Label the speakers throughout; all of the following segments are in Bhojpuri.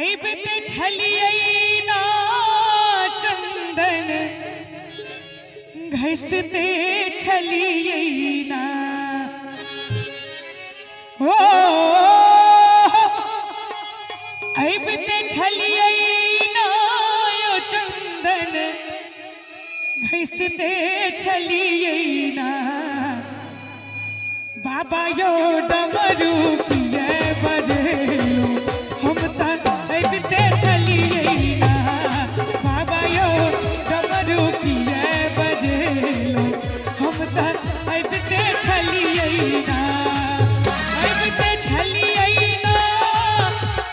Speaker 1: ऐबते छलियै ना चंदन घसते छलियै ना ओ ऐबते छलियै ना यो चंदन घसते छलियै ना बाबा यो डमरू किए बजेलो हम तक ऐबते छलियै ना बाबा यो डमरू किए बजेलो हम तक ऐबते छलियै ना ऐबते छलियै ना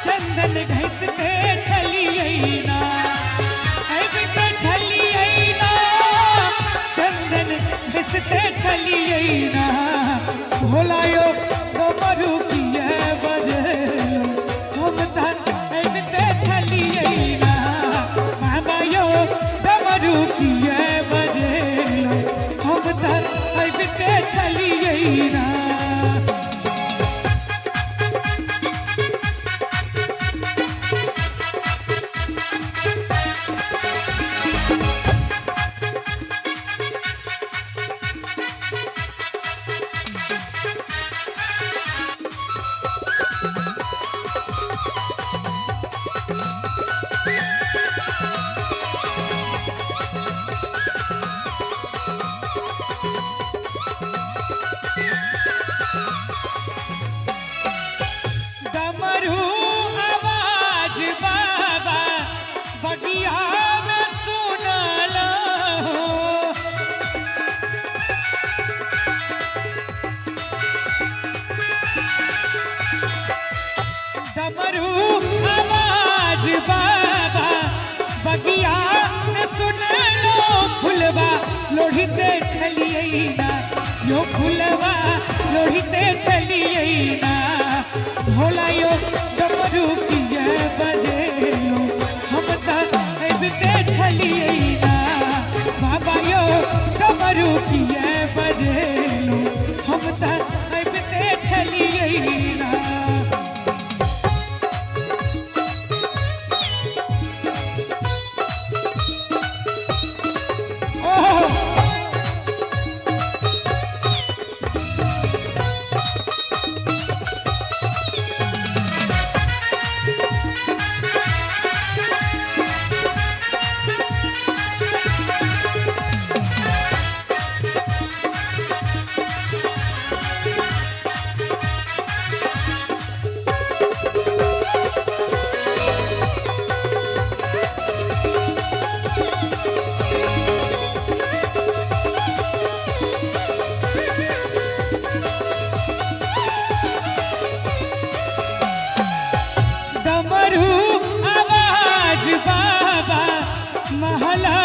Speaker 1: चंदन घसते छलियै ना ऐबते छलियै ना चंदन घसते छलियै ना भोला यो डमरू किए बजेलो हम तक ऐबते छलियै ना बाबा यो डमरू किए बजेलो हम तक ऐबते छलियै ना डमरू आवाज बाबा बगिया में सुन लो फुलवा लोढ़ते छलियै ना यो फुलवा लोढ़ते छलियै ना भोला यो डमरू किए बजेलो हम तक ऐबते छलियै ना बाबा यो डमरू किए बजेलो हम तक ऐबते छलियै ना बाबा महला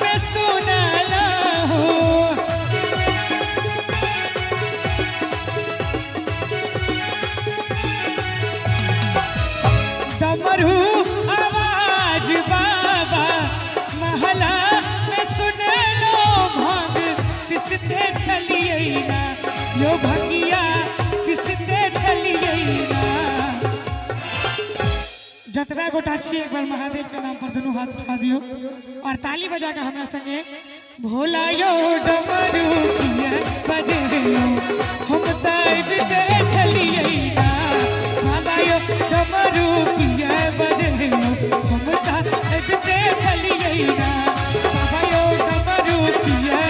Speaker 1: में सुनला हो डमरू आवाज बाबा महला में सुनलो भाग पिसते छलियै ना यो भंगिया पिसते छलियै ना जतरा गोटा छी एक बार महादेव के नाम पर दोनों हाथ उठा दियो और ताली बजा के हमरा संगे भोला यो डमरू किए बजेलो हम त ऐबते छलियै ना बाबा यो डमरू किए बजेलो हम त ऐबते छलियै ना बाबा यो डमरू किए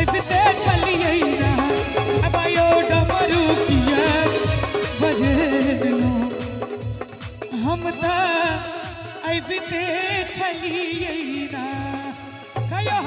Speaker 1: ऐबते छलियै ना बाबा यो डमरू किए बजेलो हम त ऐबते छलियै ना कहियो